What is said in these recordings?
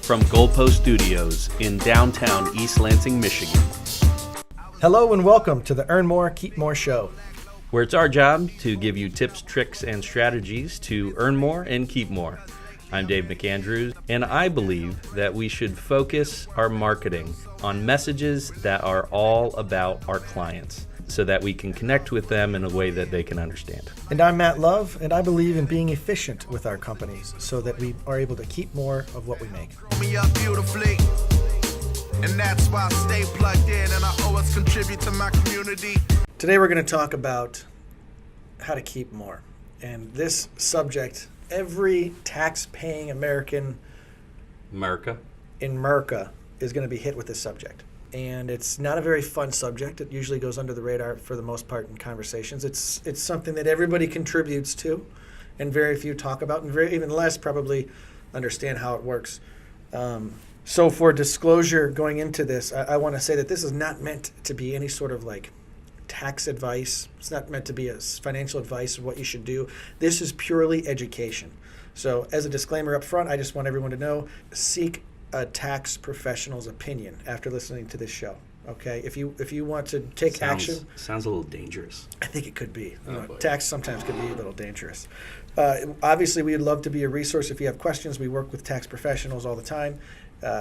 from Goalpost Studios in downtown East Lansing, Michigan, Hello and welcome to the Earn More, Keep More show. where it's our job to give you tips, tricks, and strategies to earn more and keep more. I'm Dave McAndrews, and I believe that we should focus our marketing on messages that are all about our clients so that we can connect with them in a way that they can understand. And I'm Matt Love, and I believe in being efficient with our companies so that we are able to keep more of what we make. Me up beautifully, and that's why I stay plugged in and I always contribute to my community. Today we're going to talk about how to keep more. And this subject, every tax-paying American in America is going to be hit with this subject. And it's not a very fun subject. It usually goes under the radar for the most part in conversations. It's something that everybody contributes to and very few talk about, and even less probably understand how it works. So for disclosure going into this, I want to say that this is not meant to be any sort of like tax advice. It's not meant to be a financial advice of what you should do. This is purely education. So as a disclaimer up front, I just want everyone to know, seek a tax professional's opinion after listening to this show. Okay, if you want to take action, Sounds a little dangerous. I think it could be. Boy. Tax sometimes could be a little dangerous. Obviously, we'd love to be a resource if you have questions. We work with tax professionals all the time,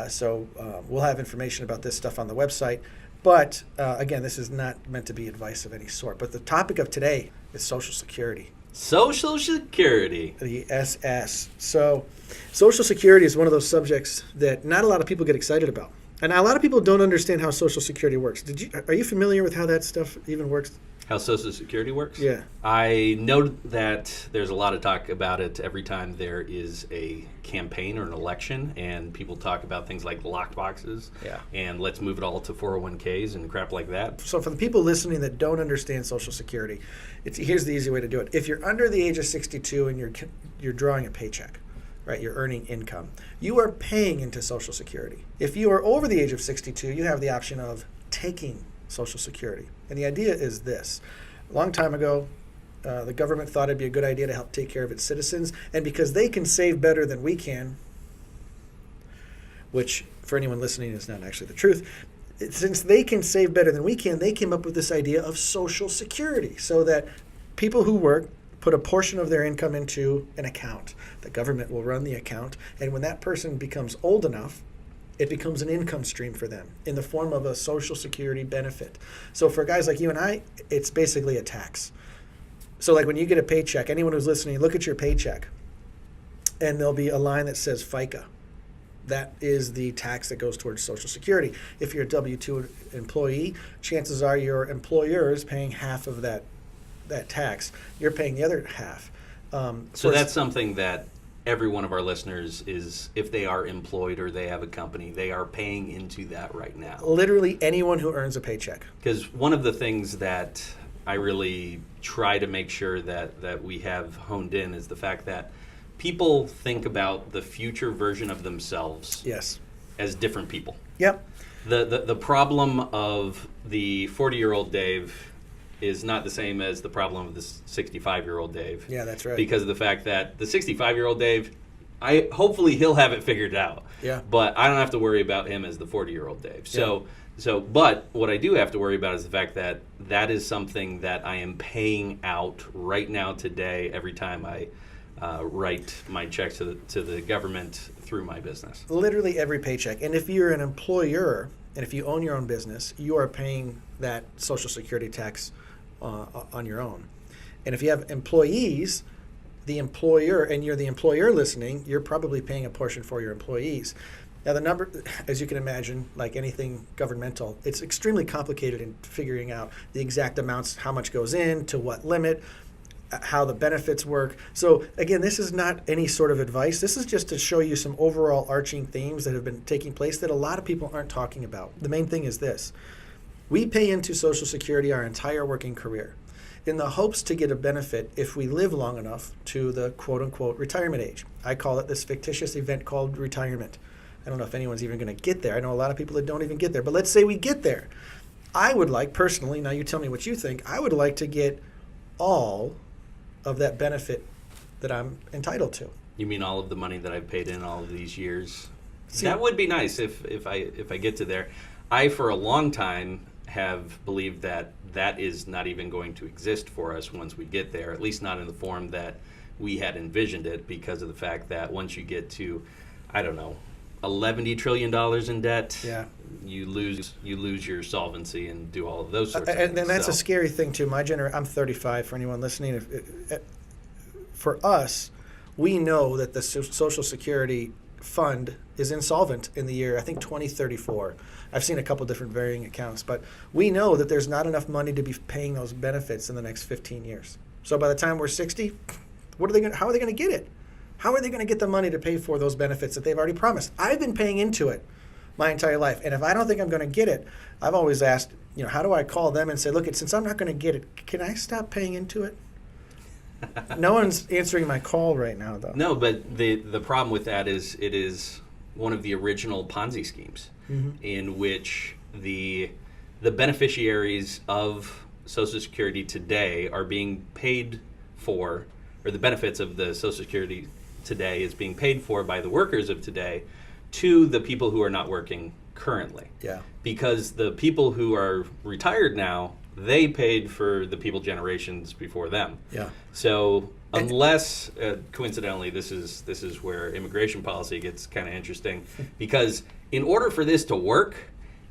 so we'll have information about this stuff on the website. But again, this is not meant to be advice of any sort. But the topic of today is Social Security. Social Security. The SS. So Social Security is one of those subjects that not a lot of people get excited about. And a lot of people don't understand how Social Security works. Are you familiar with how that stuff even works? How Social Security works? Yeah. I know that there's a lot of talk about it every time there is a campaign or an election, and people talk about things like locked boxes. Yeah. And let's move it all to 401ks and crap like that. So for the people listening that don't understand Social Security, here's the easy way to do it. If you're under the age of 62 and you're drawing a paycheck, right, you're earning income, you are paying into Social Security. If you are over the age of 62, you have the option of taking Social Security. And the idea is this. A long time ago, the government thought it'd be a good idea to help take care of its citizens. And because they can save better than we can, which for anyone listening is not actually the truth, since they can save better than we can, they came up with this idea of Social Security so that people who work put a portion of their income into an account. The government will run the account, and when that person becomes old enough, it becomes an income stream for them in the form of a Social Security benefit. So for guys like you and I, it's basically a tax. So like when you get a paycheck, anyone who's listening, look at your paycheck, and there'll be a line that says FICA. That is the tax that goes towards Social Security. If you're a W-2 employee, chances are your employer is paying half of that tax. You're paying the other half. So that's something that every one of our listeners is, if they are employed or they have a company, they are paying into that right now. Literally anyone who earns a paycheck. Because one of the things that I really try to make sure that we have honed in is the fact that people think about the future version of themselves as different people. Yep. The problem of the 40-year-old Dave is not the same as the problem of the 65-year-old Dave. Yeah, that's right. Because of the fact that the 65-year-old Dave, hopefully he'll have it figured out. Yeah. But I don't have to worry about him as the 40-year-old Dave. But what I do have to worry about is the fact that that is something that I am paying out right now today every time I write my checks to the government through my business. Literally every paycheck. And if you're an employer and if you own your own business, you are paying that Social Security tax on your own. And if you have employees, the employer, and you're the employer listening, you're probably paying a portion for your employees. Now the number, as you can imagine, like anything governmental, it's extremely complicated in figuring out the exact amounts, how much goes in, to what limit, how the benefits work. So again, this is not any sort of advice. This is just to show you some overall arching themes that have been taking place that a lot of people aren't talking about. The main thing is this. We pay into Social Security our entire working career in the hopes to get a benefit if we live long enough to the quote-unquote retirement age. I call it this fictitious event called retirement. I don't know if anyone's even going to get there. I know a lot of people that don't even get there. But let's say we get there. I would like, personally, now you tell me what you think, I would like to get all of that benefit that I'm entitled to. You mean all of the money that I've paid in all of these years? That would be nice if I get to there. I, for a long time, have believed that that is not even going to exist for us once we get there, at least not in the form that we had envisioned it, because of the fact that once you get to, I don't know, $11 trillion in debt, Yeah. you lose your solvency and do all of those sorts of things. And that's a scary thing too. I'm 35. For anyone listening, for us, we know that the Social Security fund is insolvent in the year, I think, 2034. I've seen a couple different varying accounts, but we know that there's not enough money to be paying those benefits in the next 15 years. So by the time we're 60, how are they going to get it? How are they going to get the money to pay for those benefits that they've already promised? I've been paying into it my entire life, and if I don't think I'm going to get it, I've always asked, how do I call them and say, look, since I'm not going to get it, can I stop paying into it? No one's answering my call right now, though. No, but the problem with that is it is one of the original Ponzi schemes, in which the beneficiaries of Social Security today are being paid for, or the benefits of the Social Security today is being paid for by the workers of today to the people who are not working currently. Yeah. Because the people who are retired now, they paid for the people generations before them. Yeah. So unless, coincidentally, this is where immigration policy gets kind of interesting, because in order for this to work,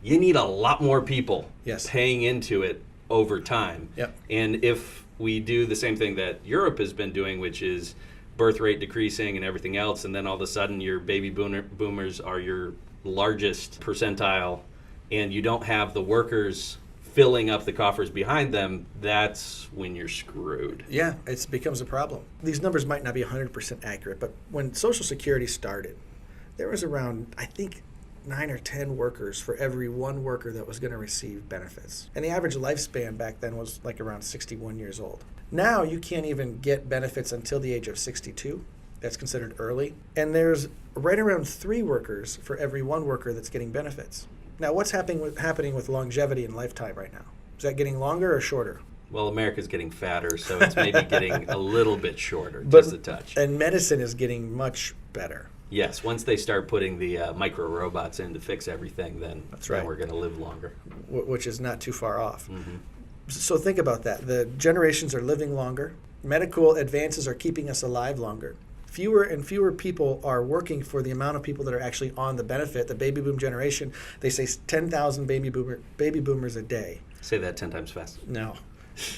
you need a lot more people paying into it over time. Yep. And if we do the same thing that Europe has been doing, which is birth rate decreasing and everything else, and then all of a sudden your baby boomers are your largest percentile, and you don't have the workers filling up the coffers behind them, that's when you're screwed. Yeah, it becomes a problem. These numbers might not be 100% accurate, but when Social Security started, there was around, I think, 9 or 10 workers for every one worker that was going to receive benefits. And the average lifespan back then was like around 61 years old. Now you can't even get benefits until the age of 62. That's considered early. And there's right around 3 workers for every one worker that's getting benefits. Now, what's happening with longevity and lifetime right now? Is that getting longer or shorter? Well, America's getting fatter, so it's maybe getting a little bit shorter, just a touch. And medicine is getting much better. Yes, once they start putting the micro robots in to fix everything, then we're going to live longer. Which is not too far off. Mm-hmm. So think about that. The generations are living longer. Medical advances are keeping us alive longer. Fewer and fewer people are working for the amount of people that are actually on the benefit. The baby boom generation, they say 10,000 baby boomers a day. Say that 10 times fast. No.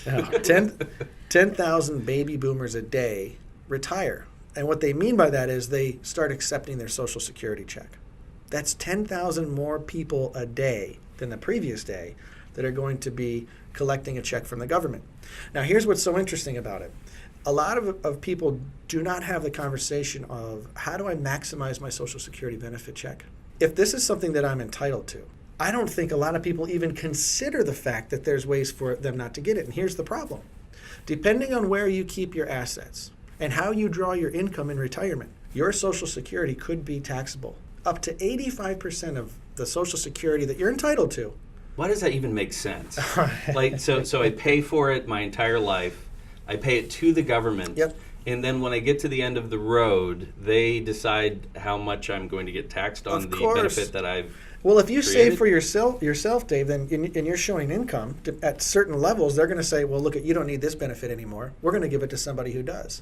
10,000 baby boomers a day retire. And what they mean by that is they start accepting their Social Security check. That's 10,000 more people a day than the previous day that are going to be collecting a check from the government. Now, here's what's so interesting about it. A lot of people do not have the conversation of, how do I maximize my Social Security benefit check? If this is something that I'm entitled to, I don't think a lot of people even consider the fact that there's ways for them not to get it. And here's the problem. Depending on where you keep your assets and how you draw your income in retirement, your Social Security could be taxable. Up to 85% of the Social Security that you're entitled to. Why does that even make sense? So I pay for it my entire life. I pay it to the government. Yep. And then when I get to the end of the road, they decide how much I'm going to get taxed on the benefit that I've Well, if you created? save for yourself, Dave, then and you're showing income at certain levels, they're going to say, well, look, you don't need this benefit anymore. We're going to give it to somebody who does.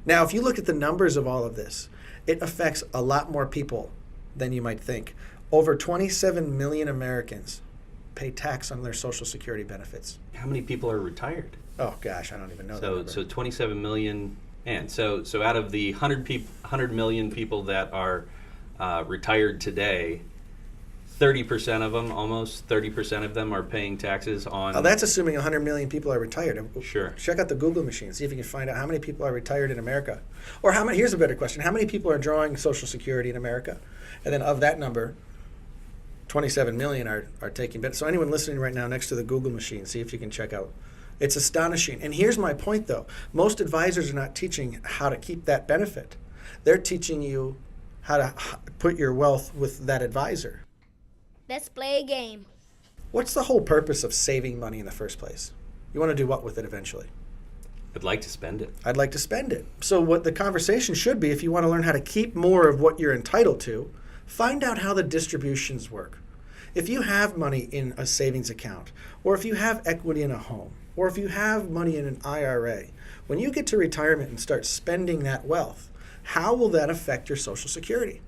Now, if you look at the numbers of all of this, it affects a lot more people than you might think. Over 27 million Americans pay tax on their Social Security benefits. How many people are retired? Oh, gosh, I don't even know that number. So 27 million, and so out of the 100 million people that are retired today, 30% of them, almost 30% of them are paying taxes on... Oh, that's assuming 100 million people are retired. Sure. Check out the Google machine. See if you can find out how many people are retired in America. Or how many? Here's a better question. How many people are drawing Social Security in America? And then of that number, 27 million are taking benefits. So anyone listening right now next to the Google machine, see if you can check out. It's astonishing. And here's my point, though. Most advisors are not teaching how to keep that benefit. They're teaching you how to put your wealth with that advisor. Let's play a game. What's the whole purpose of saving money in the first place? You want to do what with it eventually? I'd like to spend it. I'd like to spend it. So what the conversation should be, if you want to learn how to keep more of what you're entitled to, find out how the distributions work. If you have money in a savings account, or if you have equity in a home, or if you have money in an IRA, when you get to retirement and start spending that wealth, how will that affect your Social Security?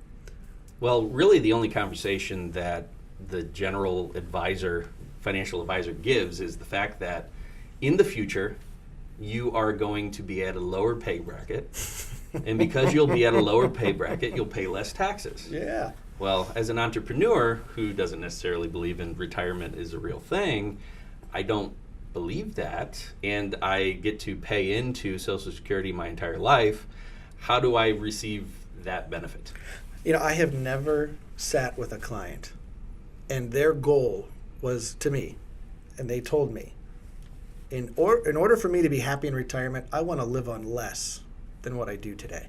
Well, really the only conversation that the general advisor, financial advisor gives is the fact that in the future, you are going to be at a lower pay bracket. And because you'll be at a lower pay bracket, you'll pay less taxes. Yeah. Well, as an entrepreneur who doesn't necessarily believe in retirement is a real thing, I don't believe that, and I get to pay into Social Security my entire life. How do I receive that benefit? I have never sat with a client and their goal was to me, and they told me, in order for me to be happy in retirement, I want to live on less than what I do today.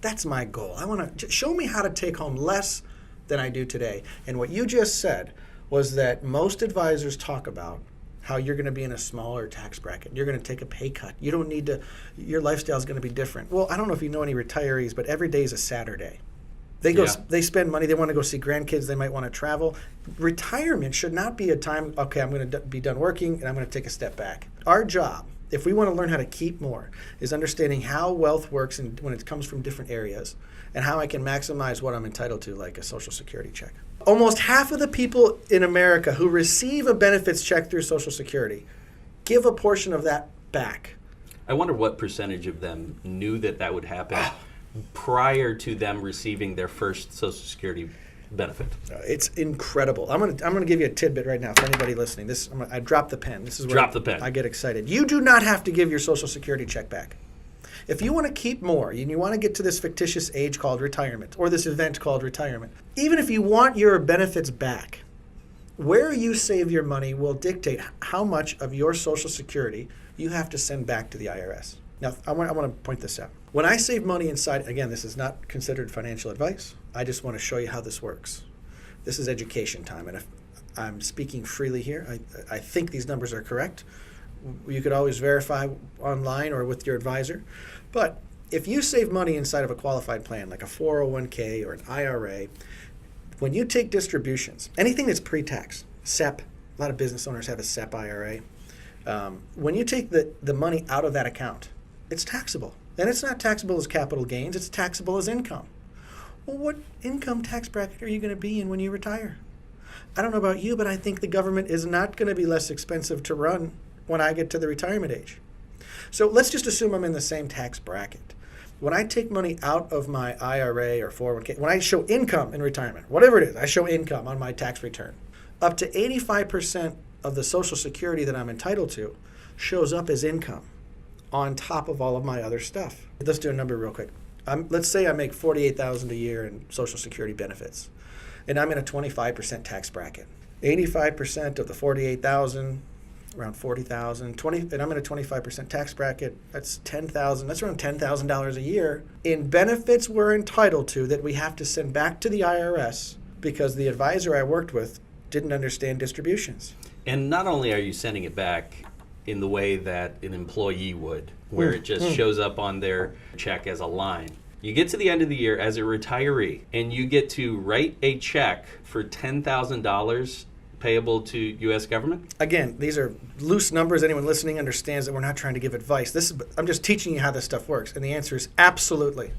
That's my goal. I want to show me how to take home less than I do today. And what you just said was that most advisors talk about how you're going to be in a smaller tax bracket. You're going to take a pay cut. You don't need to, your lifestyle is going to be different. Well, I don't know if you know any retirees, but every day is a Saturday. They spend money. They want to go see grandkids. They might want to travel. Retirement should not be a time, okay, I'm going to be done working and I'm going to take a step back. Our job, if we want to learn how to keep more, is understanding how wealth works and when it comes from different areas and how I can maximize what I'm entitled to, like a Social Security check. Almost half of the people in America who receive a benefits check through Social Security give a portion of that back. I wonder what percentage of them knew that would happen prior to them receiving their first Social Security benefit. It's incredible. I'm gonna give you a tidbit right now for anybody listening. I dropped the pen. This is where I get excited. You do not have to give your Social Security check back. If you want to keep more and you want to get to this fictitious age called retirement or this event called retirement, even if you want your benefits back, where you save your money will dictate how much of your Social Security you have to send back to the IRS. Now, I want to point this out. When I save money inside, again, this is not considered financial advice. I just want to show you how this works. This is education time, and if I'm speaking freely here, I think these numbers are correct. You could always verify online or with your advisor. But if you save money inside of a qualified plan, like a 401k or an IRA, when you take distributions, anything that's pre-tax, SEP, a lot of business owners have a SEP IRA. When you take the money out of that account, it's taxable. And it's not taxable as capital gains, it's taxable as income. Well, what income tax bracket are you going to be in when you retire? I don't know about you, but I think the government is not going to be less expensive to run when I get to the retirement age. So let's just assume I'm in the same tax bracket. When I take money out of my IRA or 401k, when I show income in retirement, whatever it is, I show income on my tax return, up to 85% of the Social Security that I'm entitled to shows up as income on top of all of my other stuff. Let's do a number real quick. Let's say I make $48,000 a year in Social Security benefits, and I'm in a 25% tax bracket. 85% of the $48,000, around $40,000, and I'm in a 25% tax bracket. That's $10,000. That's around $10,000 a year in benefits we're entitled to that we have to send back to the IRS because the advisor I worked with didn't understand distributions. And not only are you sending it back in the way that an employee would, where it just shows up on their check as a line. You get to the end of the year as a retiree, and you get to write a check for $10,000 payable to U.S. government? Again, these are loose numbers. Anyone listening understands that we're not trying to give advice. I'm just teaching you how this stuff works, and the answer is absolutely.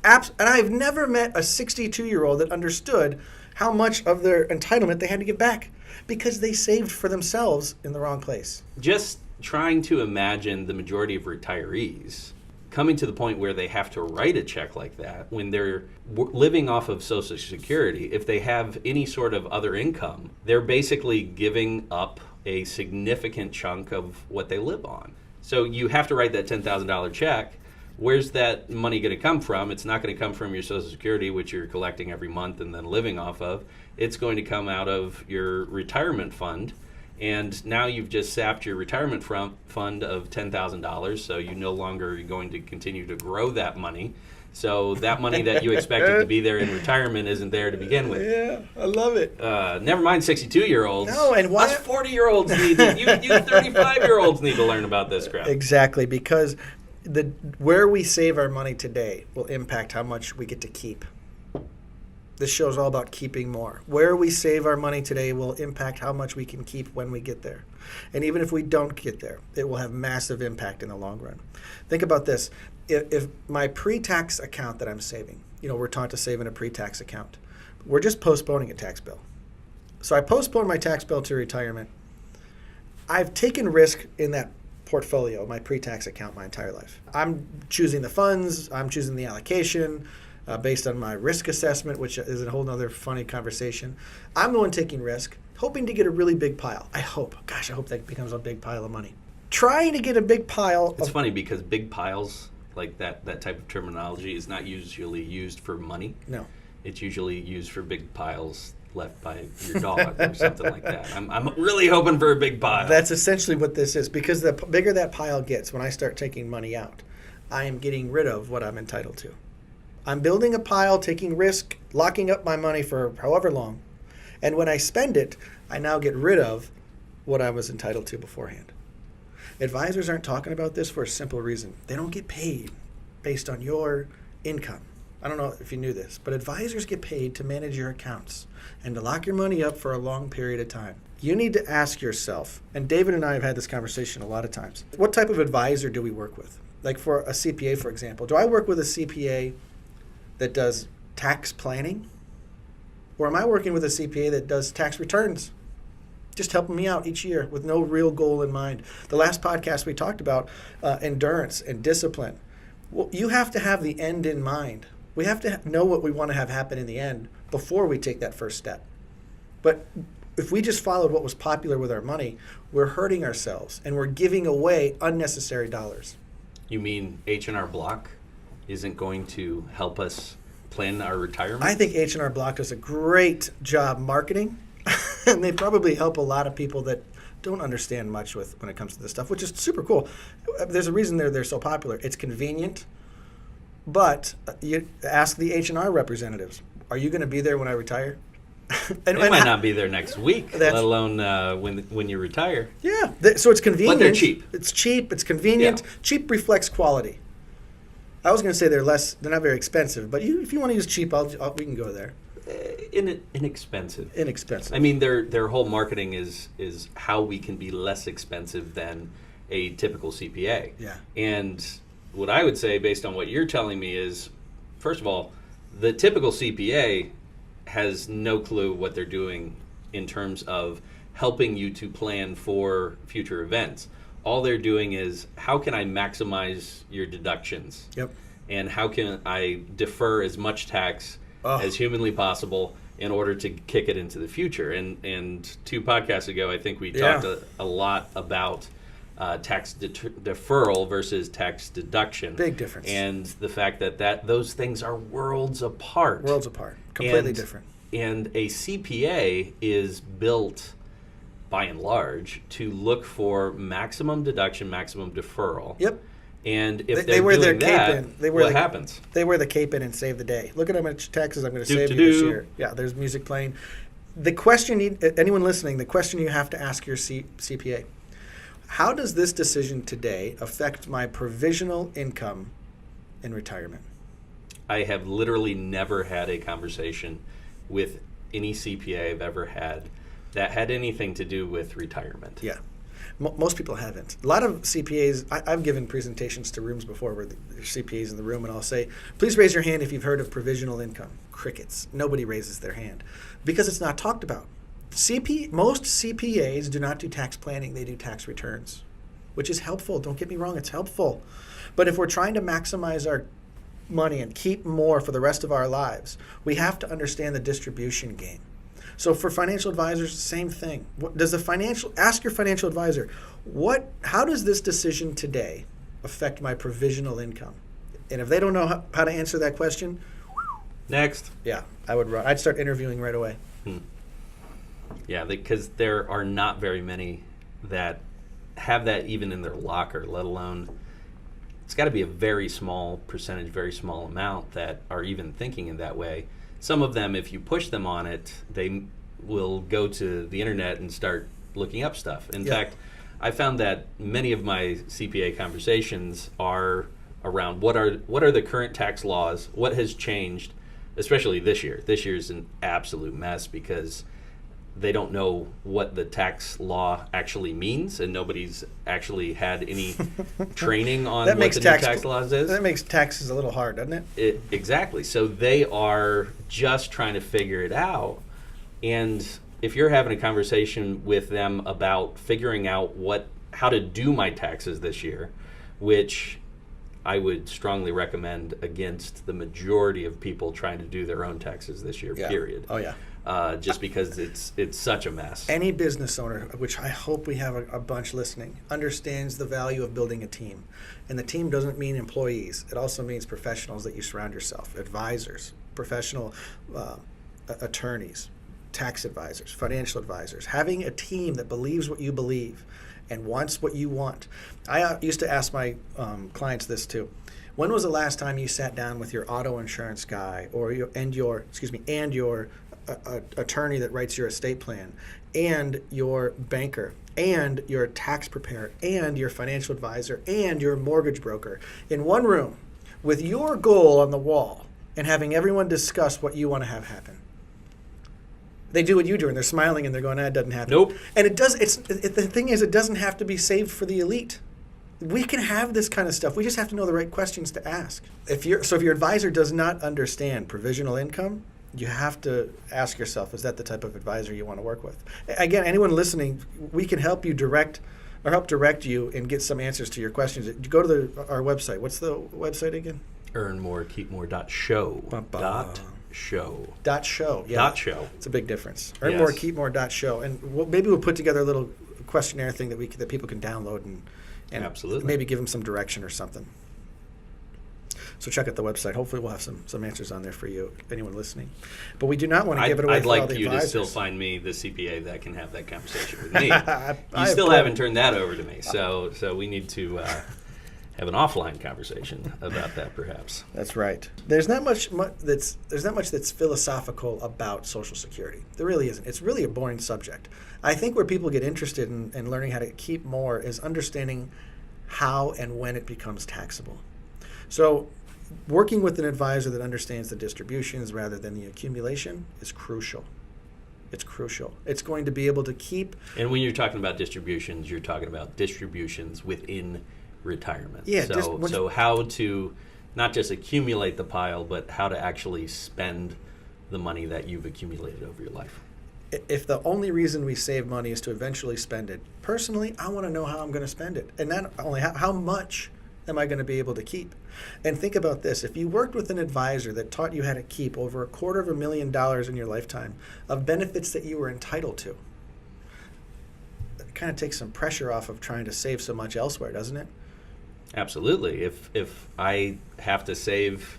And I've never met a 62-year-old that understood how much of their entitlement they had to give back because they saved for themselves in the wrong place. Just trying to imagine the majority of retirees coming to the point where they have to write a check like that when they're living off of Social Security. If they have any sort of other income, they're basically giving up a significant chunk of what they live on. So you have to write that $10,000 check. Where's that money going to come from? It's not going to come from your Social Security, which you're collecting every month and then living off of. It's going to come out of your retirement fund. And now you've just sapped your retirement fund of $10,000, so you no longer are going to continue to grow that money. So that money that you expected to be there in retirement isn't there to begin with. Yeah, I love it. Never mind 62-year-olds. No, and why? Us 40-year-olds need to, you 35-year-olds need to learn about this crap. Exactly, because where we save our money today will impact how much we get to keep. This show is all about keeping more. Where we save our money today will impact how much we can keep when we get there. And even if we don't get there, it will have massive impact in the long run. Think about this. If my pre-tax account that I'm saving, we're taught to save in a pre-tax account. We're just postponing a tax bill. So I postpone my tax bill to retirement. I've taken risk in that portfolio, my pre-tax account, my entire life. I'm choosing the funds. I'm choosing the allocation. Based on my risk assessment, which is a whole other funny conversation. I'm the one taking risk, hoping to get a really big pile. I hope that becomes a big pile of money. Trying to get a big pile. It's funny because big piles, like that type of terminology, is not usually used for money. No. It's usually used for big piles left by your dog or something like that. I'm really hoping for a big pile. That's essentially what this is, because the bigger that pile gets, when I start taking money out, I am getting rid of what I'm entitled to. I'm building a pile, taking risk, locking up my money for however long. And when I spend it, I now get rid of what I was entitled to beforehand. Advisors aren't talking about this for a simple reason. They don't get paid based on your income. I don't know if you knew this, but advisors get paid to manage your accounts and to lock your money up for a long period of time. You need to ask yourself, and David and I have had this conversation a lot of times, what type of advisor do we work with? Like for a CPA, for example. Do I work with a CPA that does tax planning? Or am I working with a CPA that does tax returns? Just helping me out each year with no real goal in mind. The last podcast we talked about endurance and discipline. Well, you have to have the end in mind. We have to know what we want to have happen in the end before we take that first step. But if we just followed what was popular with our money, we're hurting ourselves and we're giving away unnecessary dollars. You mean H&R Block isn't going to help us plan our retirement? I think H&R Block does a great job marketing, and they probably help a lot of people that don't understand much when it comes to this stuff, which is super cool. There's a reason they're so popular. It's convenient, but you ask the H&R representatives, are you going to be there when I retire? They might not be there next week, let alone when you retire. Yeah, so it's convenient. But they're cheap. It's cheap, it's convenient. Yeah. Cheap reflects quality. I was going to say they're not very expensive, but if you want to use cheap, we can go there. Inexpensive. Inexpensive. I mean, their whole marketing is how we can be less expensive than a typical CPA. Yeah. And what I would say, based on what you're telling me, is, first of all, the typical CPA has no clue what they're doing in terms of helping you to plan for future events. All they're doing is, how can I maximize your deductions? Yep. And how can I defer as much tax as humanly possible in order to kick it into the future? And 2 podcasts ago, I think we talked a lot about tax deferral versus tax deduction. Big difference. And the fact that those things are worlds apart. Worlds apart. Completely different. And a CPA is built, by and large, to look for maximum deduction, maximum deferral. Yep. And if they wear doing their that, cape in. What happens? They wear the cape in and save the day. Look at how much taxes I'm going to save you this year. Yeah, there's music playing. The question, anyone listening, the question you have to ask your CPA, how does this decision today affect my provisional income in retirement? I have literally never had a conversation with any CPA I've ever had that had anything to do with retirement. Yeah. Most people haven't. A lot of CPAs, I've given presentations to rooms before where there's CPAs in the room, and I'll say, please raise your hand if you've heard of provisional income. Crickets. Nobody raises their hand because it's not talked about. Most CPAs do not do tax planning. They do tax returns, which is helpful. Don't get me wrong. It's helpful. But if we're trying to maximize our money and keep more for the rest of our lives, we have to understand the distribution game. So for financial advisors, same thing. Ask your financial advisor, how does this decision today affect my provisional income? And if they don't know how to answer that question, next. Yeah, I'd start interviewing right away. Yeah, because there are not very many that have that even in their locker, let alone it's got to be a very small percentage, very small amount that are even thinking in that way. Some of them, if you push them on it, they will go to the internet and start looking up stuff. In fact, I found that many of my CPA conversations are around what are the current tax laws, what has changed, especially this year. This year's an absolute mess because they don't know what the tax law actually means, and nobody's actually had any training on what the new tax laws is. That makes taxes a little hard, doesn't it? Exactly. So they are just trying to figure it out. And if you're having a conversation with them about figuring out how to do my taxes this year, which I would strongly recommend against the majority of people trying to do their own taxes this year, period. Oh, yeah. Just because it's such a mess. Any business owner, which I hope we have a bunch listening, understands the value of building a team. And the team doesn't mean employees. It also means professionals that you surround yourself, advisors, professional attorneys, tax advisors, financial advisors. Having a team that believes what you believe and wants what you want. I used to ask my clients this too. When was the last time you sat down with your auto insurance guy or your attorney that writes your estate plan, and your banker, and your tax preparer, and your financial advisor, and your mortgage broker in one room with your goal on the wall and having everyone discuss what you want to have happen? They do what you do, and they're smiling and they're going, "That doesn't happen." Nope. And it does. The thing is, it doesn't have to be saved for the elite. We can have this kind of stuff. We just have to know the right questions to ask. If your advisor does not understand provisional income, you have to ask yourself, is that the type of advisor you want to work with? Again, anyone listening, we can help you direct you and get some answers to your questions. Go to our website. What's the website again? Earnmorekeepmore.show. .show. Yeah. .show. It's a big difference. Earnmorekeepmore.show. And maybe we'll put together a little questionnaire thing that people can download and absolutely maybe give them some direction or something. So check out the website. Hopefully we'll have some answers on there for you, anyone listening. But we do not want to give it away I'd for all like the you advisors. to still find me the CPA that can have that conversation with me. You still haven't turned that over to me, so we need to have an offline conversation about that, perhaps. That's right. There's not much that's philosophical about Social Security. There really isn't. It's really a boring subject. I think where people get interested in learning how to keep more is understanding how and when it becomes taxable. So working with an advisor that understands the distributions rather than the accumulation is crucial. It's crucial. It's going to be able to keep... And when you're talking about distributions, you're talking about distributions within retirement. Yeah. So how to not just accumulate the pile, but how to actually spend the money that you've accumulated over your life. If the only reason we save money is to eventually spend it, personally, I want to know how I'm going to spend it. And not only how much am I going to be able to keep? And think about this. If you worked with an advisor that taught you how to keep over $250,000 in your lifetime of benefits that you were entitled to, it kind of takes some pressure off of trying to save so much elsewhere, doesn't it? Absolutely. If I have to save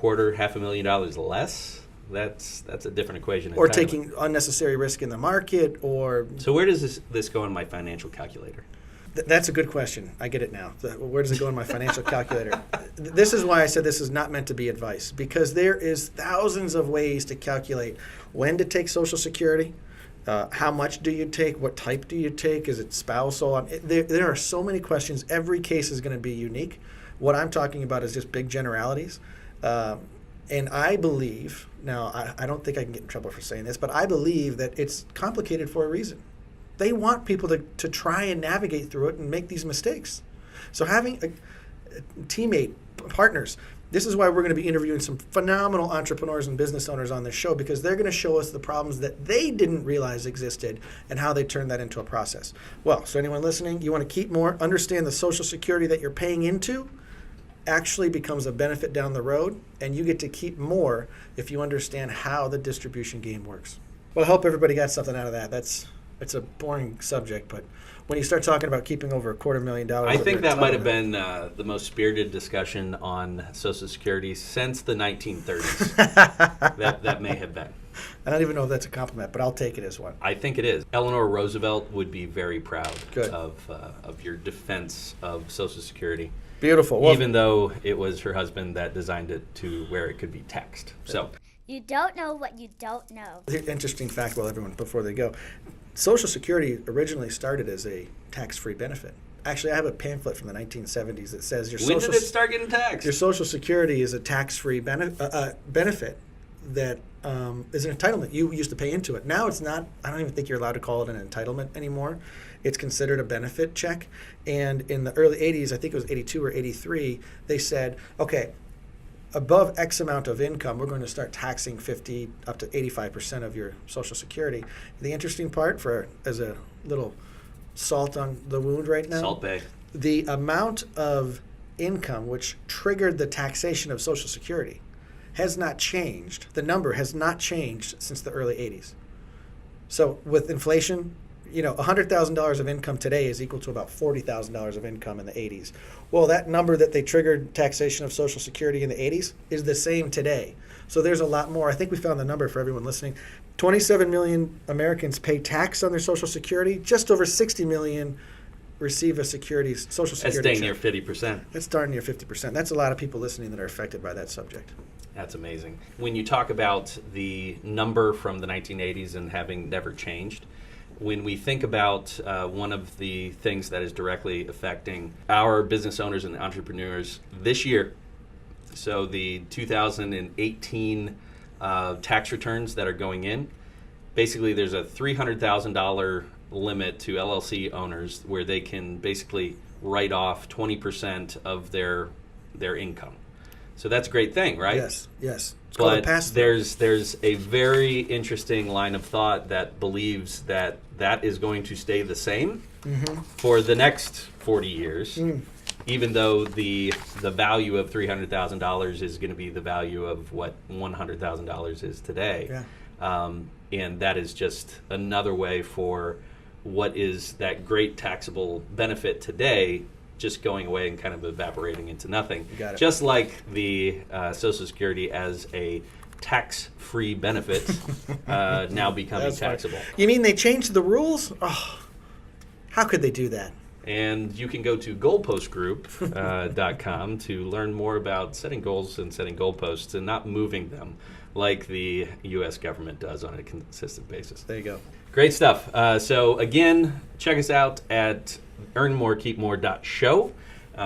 $250,000 less, that's a different equation. Or taking unnecessary risk in the market, or... So where does this go in my financial calculator? That's a good question. I get it now. Where does it go in my financial calculator? This is why I said this is not meant to be advice, because there is thousands of ways to calculate when to take Social Security, how much do you take, what type do you take, is it spousal? There are so many questions. Every case is going to be unique. What I'm talking about is just big generalities. And I believe, now I don't think I can get in trouble for saying this, but I believe that it's complicated for a reason. They want people to try and navigate through it and make these mistakes. So having a teammate, partners, this is why we're going to be interviewing some phenomenal entrepreneurs and business owners on this show, because they're going to show us the problems that they didn't realize existed and how they turned that into a process. Well, so anyone listening, you want to keep more, understand the Social Security that you're paying into actually becomes a benefit down the road, and you get to keep more if you understand how the distribution game works. Well, I hope everybody got something out of that. It's a boring subject, but when you start talking about keeping over $250,000... I think that might have been the most spirited discussion on Social Security since the 1930s. that may have been. I don't even know if that's a compliment, but I'll take it as one. I think it is. Eleanor Roosevelt would be very proud Good. of your defense of Social Security. Beautiful. Well, Even though it was her husband that designed it to where it could be taxed. So You don't know what you don't know. interesting fact, before they go. Social Security originally started as a tax-free benefit. Actually, I have a pamphlet from the 1970s that says when did it start getting taxed? your Social Security is a tax-free benefit that is an entitlement. You used to pay into it. Now it's not. I don't even think you're allowed to call it an entitlement anymore. It's considered a benefit check. And in the early 80s, I think it was 82 or 83, they said, okay, above X amount of income, we're going to start taxing 50 up to 85% of your Social Security. The interesting part, as a little salt on the wound right now, Salt Bay. the amount of income which triggered the taxation of Social Security has not changed. The number has not changed since the early 80s. So with inflation, $100,000 of income today is equal to about $40,000 of income in the 80s. Well, that number that they triggered taxation of Social Security in the 80s is the same today. So there's a lot more. I think we found the number for everyone listening. 27 million Americans pay tax on their Social Security. Just over 60 million receive a Social Security That's dang near check. 50%. That's darn near 50%. That's a lot of people listening that are affected by that subject. That's amazing. When you talk about the number from the 1980s and having never changed, when we think about one of the things that is directly affecting our business owners and entrepreneurs this year, so the 2018 tax returns that are going in, basically there's a $300,000 limit to LLC owners where they can basically write off 20% of their income. So that's a great thing, right? Yes. It's called a But pass-through. there's a very interesting line of thought that believes that is going to stay the same for the next 40 years, even though the value of $300,000 is going to be the value of what $100,000 is today. Yeah. And that is just another way for what is that great taxable benefit today just going away and kind of evaporating into nothing. You got it. Just like the Social Security as a tax-free benefit now becoming That's funny. taxable. You mean they changed the rules? Oh, how could they do that? And you can go to goalpostgroup.com to learn more about setting goals and setting goalposts and not moving them like the U.S. government does on a consistent basis. There you go. Great stuff. So again, check us out at earnmorekeepmore.show.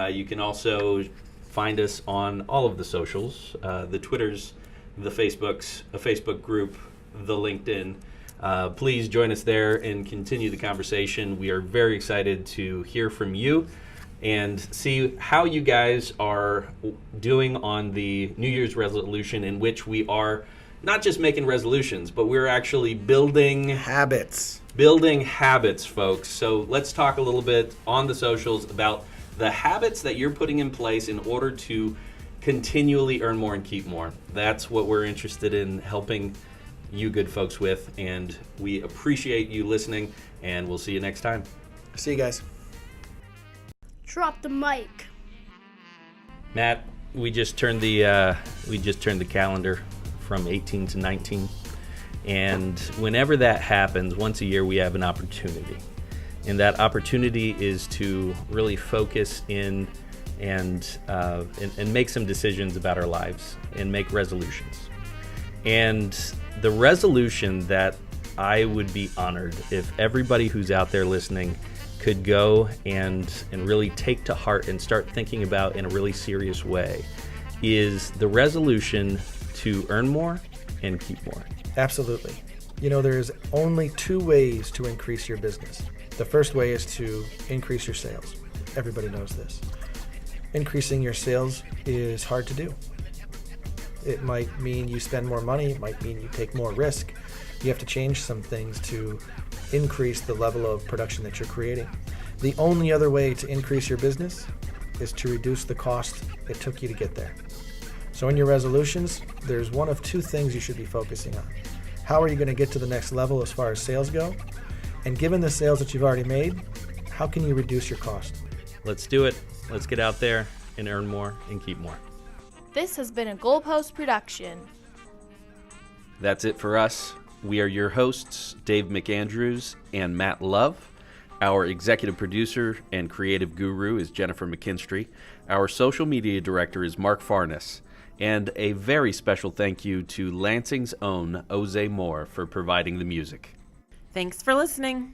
You can also find us on all of the socials, the Twitters, the Facebooks, a Facebook group, the LinkedIn. Please join us there and continue the conversation. We are very excited to hear from you and see how you guys are doing on the New Year's resolution, in which we are not just making resolutions, but we're actually building Habits. folks. So let's talk a little bit on the socials about the habits that you're putting in place in order to continually earn more and keep more. That's what we're interested in helping you good folks with, and we appreciate you listening, and we'll see you next time. See you guys. Drop the mic. Matt, we just turned the calendar from 18 to 19, and whenever that happens, once a year we have an opportunity, and that opportunity is to really focus in and make some decisions about our lives and make resolutions. And the resolution that I would be honored if everybody who's out there listening could go and really take to heart and start thinking about in a really serious way is the resolution to earn more and keep more. Absolutely. There's only two ways to increase your business. The first way is to increase your sales. Everybody knows this. Increasing your sales is hard to do. It might mean you spend more money. It might mean you take more risk. You have to change some things to increase the level of production that you're creating. The only other way to increase your business is to reduce the cost it took you to get there. So in your resolutions, there's one of two things you should be focusing on. How are you going to get to the next level as far as sales go? And given the sales that you've already made, how can you reduce your cost? Let's do it. Let's get out there and earn more and keep more. This has been a Goalpost production. That's it for us. We are your hosts, Dave McAndrews and Matt Love. Our executive producer and creative guru is Jennifer McKinstry. Our social media director is Mark Farnes. And a very special thank you to Lansing's own Jose Moore for providing the music. Thanks for listening.